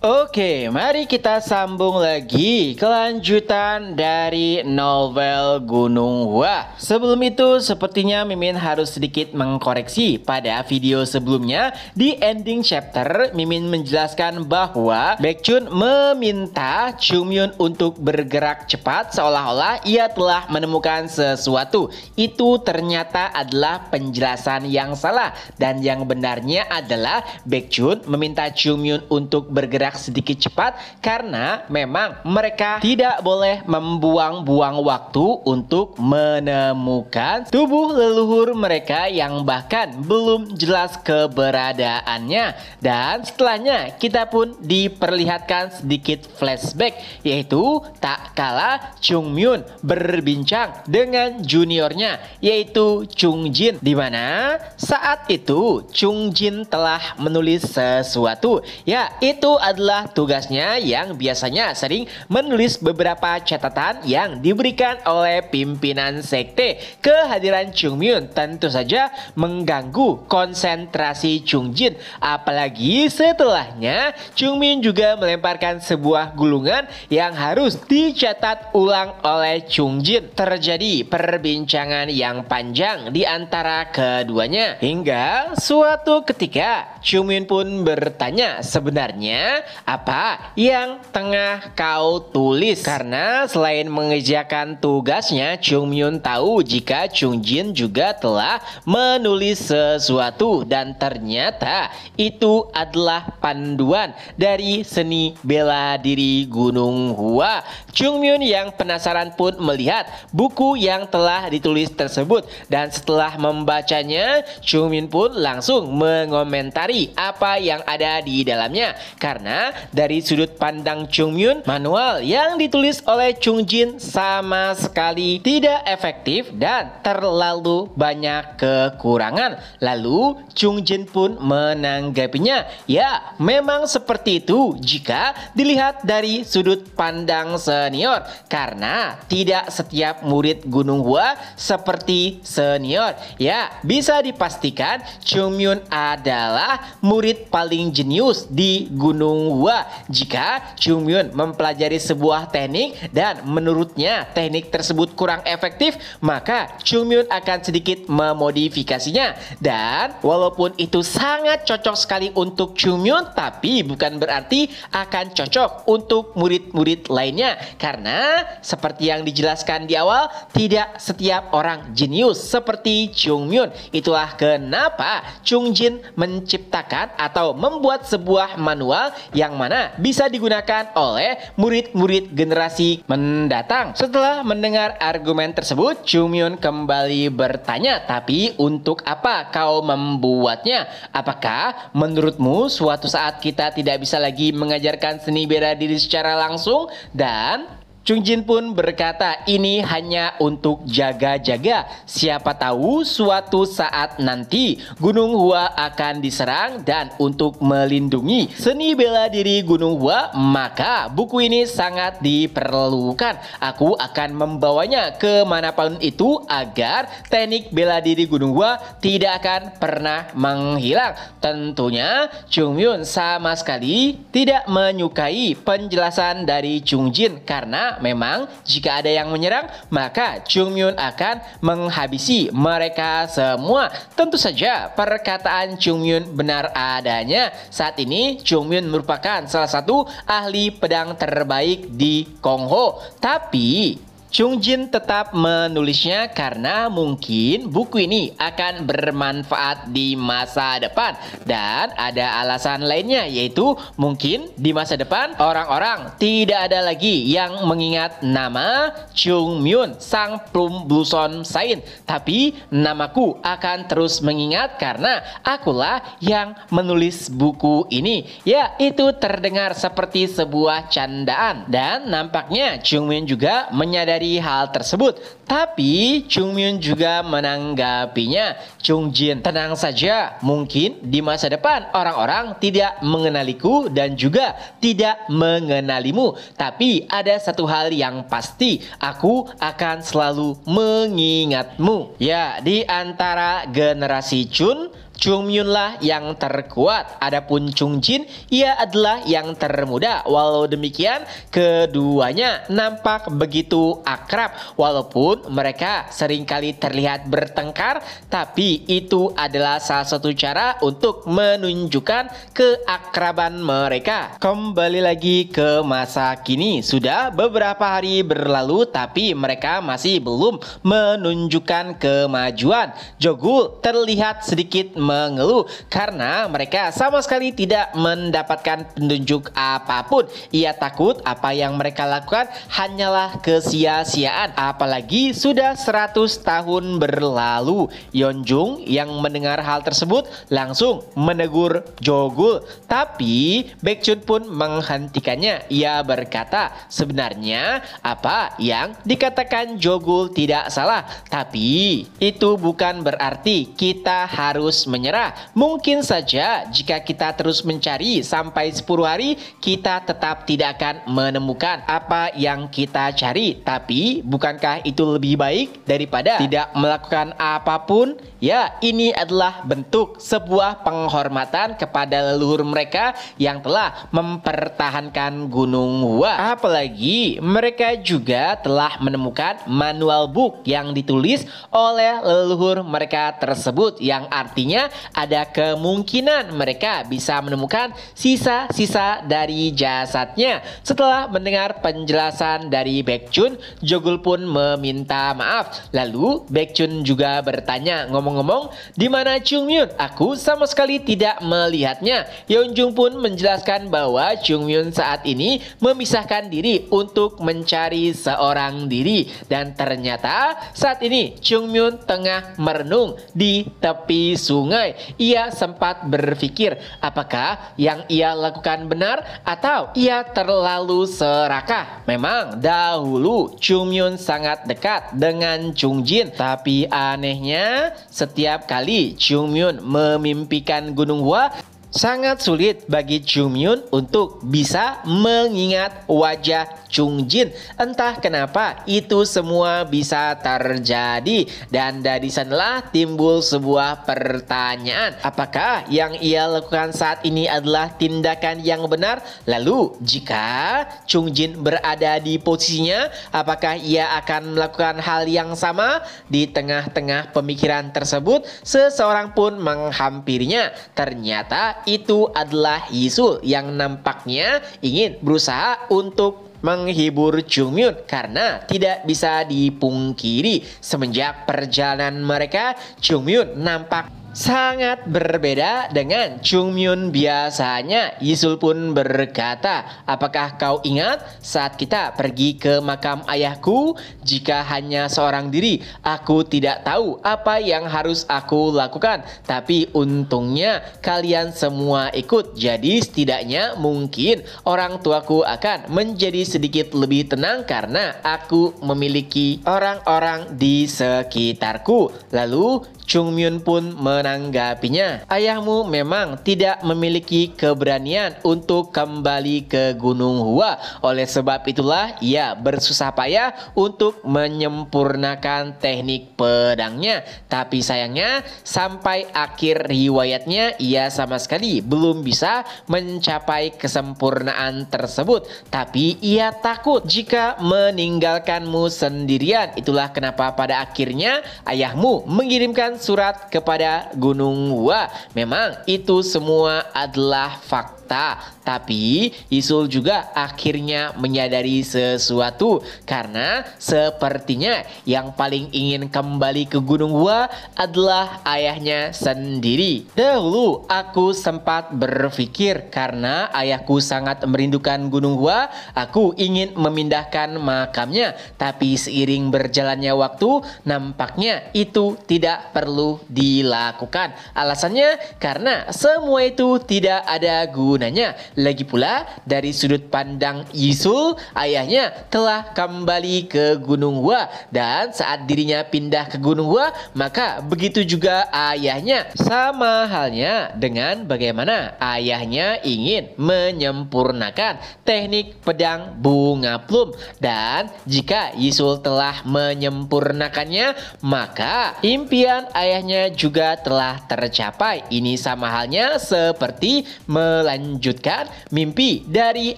Oke, mari kita sambung lagi kelanjutan dari novel Gunung Hua. Sebelum itu, sepertinya Mimin harus sedikit mengkoreksi. Pada video sebelumnya, di ending chapter, Mimin menjelaskan bahwa Baekjun meminta Chungmyun untuk bergerak cepat seolah-olah ia telah menemukan sesuatu. Itu ternyata adalah penjelasan yang salah. Dan yang benarnya adalah Baekjun meminta Chungmyun untuk bergerak sedikit cepat karena memang mereka tidak boleh membuang-buang waktu untuk menemukan tubuh leluhur mereka yang bahkan belum jelas keberadaannya. Dan setelahnya kita pun diperlihatkan sedikit flashback, yaitu tak kalah Chungmyun berbincang dengan juniornya yaitu Chungjin, di mana saat itu Chungjin telah menulis sesuatu. Ya, itu adalah tugasnya yang biasanya sering menulis beberapa catatan yang diberikan oleh pimpinan sekte. Kehadiran Chungmyun tentu saja mengganggu konsentrasi Chungjin, apalagi setelahnya Chungmyun juga melemparkan sebuah gulungan yang harus dicatat ulang oleh Chungjin. Terjadi perbincangan yang panjang di antara keduanya hingga suatu ketika Chungmyun pun bertanya, sebenarnya apa yang tengah kau tulis? Karena selain mengerjakan tugasnya, Chungmyun tahu jika Chungjin juga telah menulis sesuatu dan ternyata itu adalah panduan dari seni bela diri Gunung Hua. Chungmyun yang penasaran pun melihat buku yang telah ditulis tersebut dan setelah membacanya, Chungmyun pun langsung mengomentari apa yang ada di dalamnya. Karena dari sudut pandang Chungmyun, manual yang ditulis oleh Chungjin sama sekali tidak efektif dan terlalu banyak kekurangan. Lalu Chungjin pun menanggapinya, ya memang seperti itu jika dilihat dari sudut pandang senior, karena tidak setiap murid Gunung Hua seperti senior. Ya, bisa dipastikan Chungmyun adalah murid paling jenius di Gunung Hua. Jika Chungmyun mempelajari sebuah teknik dan menurutnya teknik tersebut kurang efektif, maka Chungmyun akan sedikit memodifikasinya. Dan walaupun itu sangat cocok sekali untuk Chungmyun, tapi bukan berarti akan cocok untuk murid-murid lainnya. Karena seperti yang dijelaskan di awal, tidak setiap orang jenius seperti Chungmyun. Itulah kenapa Chungjin menciptakan atau membuat sebuah manual yang mana bisa digunakan oleh murid-murid generasi mendatang. Setelah mendengar argumen tersebut, Chungmyun kembali bertanya, tapi untuk apa kau membuatnya? Apakah menurutmu suatu saat kita tidak bisa lagi mengajarkan seni bela diri secara langsung? Dan Chungjin pun berkata, ini hanya untuk jaga-jaga. Siapa tahu suatu saat nanti Gunung Hua akan diserang dan untuk melindungi seni bela diri Gunung Hua, maka buku ini sangat diperlukan. Aku akan membawanya kemanapun itu agar teknik bela diri Gunung Hua tidak akan pernah menghilang. Tentunya Chungmyun sama sekali tidak menyukai penjelasan dari Chungjin karena memang jika ada yang menyerang, maka Chungmyun akan menghabisi mereka semua. Tentu saja perkataan Chungmyun benar adanya. Saat ini Chungmyun merupakan salah satu ahli pedang terbaik di Kongho. Tapi Chungjin tetap menulisnya karena mungkin buku ini akan bermanfaat di masa depan. Dan ada alasan lainnya, yaitu mungkin di masa depan orang-orang tidak ada lagi yang mengingat nama Chungmyun sang Plum Blossom Saint. Tapi namaku akan terus mengingat karena akulah yang menulis buku ini. Ya, itu terdengar seperti sebuah candaan. Dan nampaknya Chungmyun juga menyadari hal tersebut. Tapi Chungmyun juga menanggapinya, Chungjin, tenang saja, mungkin di masa depan orang-orang tidak mengenaliku dan juga tidak mengenalimu. Tapi ada satu hal yang pasti, aku akan selalu mengingatmu. Ya, di antara generasi Chun, Chung Myun lah yang terkuat. Adapun Chung Jin, ia adalah yang termuda. Walau demikian, keduanya nampak begitu akrab. Walaupun mereka seringkali terlihat bertengkar, tapi itu adalah salah satu cara untuk menunjukkan keakraban mereka. Kembali lagi ke masa kini. Sudah beberapa hari berlalu, tapi mereka masih belum menunjukkan kemajuan. Jogul terlihat sedikit mengeluh karena mereka sama sekali tidak mendapatkan petunjuk apapun. Ia takut apa yang mereka lakukan hanyalah kesia-siaan, apalagi sudah 100 tahun berlalu. Yeonjung yang mendengar hal tersebut langsung menegur Jogul, tapi Baekhyun pun menghentikannya. Ia berkata, sebenarnya apa yang dikatakan Jogul tidak salah, tapi itu bukan berarti kita harus menyerah. Mungkin saja jika kita terus mencari sampai 10 hari, kita tetap tidak akan menemukan apa yang kita cari. Tapi bukankah itu lebih baik daripada tidak melakukan apapun? Ya, ini adalah bentuk sebuah penghormatan kepada leluhur mereka yang telah mempertahankan Gunung Hua. Apalagi mereka juga telah menemukan manual book yang ditulis oleh leluhur mereka tersebut, yang artinya ada kemungkinan mereka bisa menemukan sisa-sisa dari jasadnya. Setelah mendengar penjelasan dari Baekhyun, Jogul pun meminta maaf. Lalu Baekhyun juga bertanya, ngomong-ngomong, di mana Chung Myun? Aku sama sekali tidak melihatnya. Yeonjung pun menjelaskan bahwa Chung Myun saat ini memisahkan diri untuk mencari seorang diri, dan ternyata saat ini Chung Myun tengah merenung di tepi sungai. Ia sempat berpikir apakah yang ia lakukan benar atau ia terlalu serakah. Memang dahulu Chung Myun sangat dekat dengan Chung Jin, tapi anehnya setiap kali Chung Myun memimpikan Gunung Hua, sangat sulit bagi Chung Myun untuk bisa mengingat wajah Chung Jin. Entah kenapa itu semua bisa terjadi, dan dari sanalah timbul sebuah pertanyaan. Apakah yang ia lakukan saat ini adalah tindakan yang benar? Lalu jika Chung Jin berada di posisinya, apakah ia akan melakukan hal yang sama? Di tengah-tengah pemikiran tersebut, seseorang pun menghampirinya. Ternyata itu adalah Yisul yang nampaknya ingin berusaha untuk menghibur Chung Myun, karena tidak bisa dipungkiri semenjak perjalanan mereka, Chung Myun nampak sangat berbeda dengan Chung Myun biasanya. Yisul pun berkata, apakah kau ingat saat kita pergi ke makam ayahku? Jika hanya seorang diri, aku tidak tahu apa yang harus aku lakukan. Tapi untungnya kalian semua ikut. Jadi setidaknya mungkin orang tuaku akan menjadi sedikit lebih tenang karena aku memiliki orang-orang di sekitarku. Lalu Chung Myun pun menanggapinya, ayahmu memang tidak memiliki keberanian untuk kembali ke Gunung Hua. Oleh sebab itulah ia bersusah payah untuk menyempurnakan teknik pedangnya. Tapi sayangnya sampai akhir riwayatnya ia sama sekali belum bisa mencapai kesempurnaan tersebut. Tapi ia takut jika meninggalkanmu sendirian. Itulah kenapa pada akhirnya ayahmu mengirimkan surat kepada Gunung Hua. Memang itu semua adalah fakta, tapi Yisul juga akhirnya menyadari sesuatu, karena sepertinya yang paling ingin kembali ke Gunung Hua adalah ayahnya sendiri. Dahulu aku sempat berpikir karena ayahku sangat merindukan Gunung Hua, aku ingin memindahkan makamnya. Tapi seiring berjalannya waktu, nampaknya itu tidak perlu dilakukan. Alasannya karena semua itu tidak ada gunanya. gunanya. Lagi pula dari sudut pandang Yisul, ayahnya telah kembali ke Gunung Hua, dan saat dirinya pindah ke Gunung Hua, maka begitu juga ayahnya. Sama halnya dengan bagaimana ayahnya ingin menyempurnakan teknik pedang bunga plum, dan jika Yisul telah menyempurnakannya, maka impian ayahnya juga telah tercapai. Ini sama halnya seperti melanjutkan mimpi dari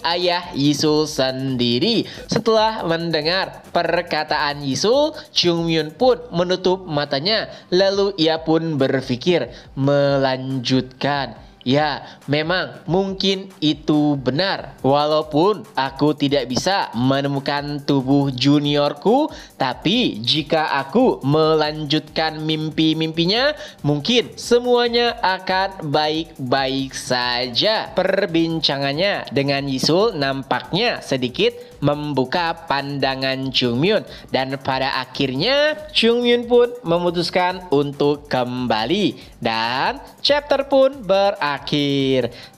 ayah Yisul sendiri. Setelah mendengar perkataan Yisul, Chung Myun pun menutup matanya, lalu ia pun berpikir melanjutkan. Ya, memang mungkin itu benar. Walaupun aku tidak bisa menemukan tubuh juniorku, tapi jika aku melanjutkan mimpi-mimpinya, mungkin semuanya akan baik-baik saja. Perbincangannya dengan Yisul nampaknya sedikit membuka pandangan Chung Myun, dan pada akhirnya Chung Myun pun memutuskan untuk kembali, dan chapter pun berakhir.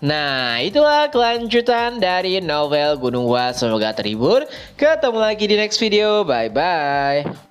Nah, itulah kelanjutan dari novel Gunung Hua. Semoga terhibur. Ketemu lagi di next video. Bye bye.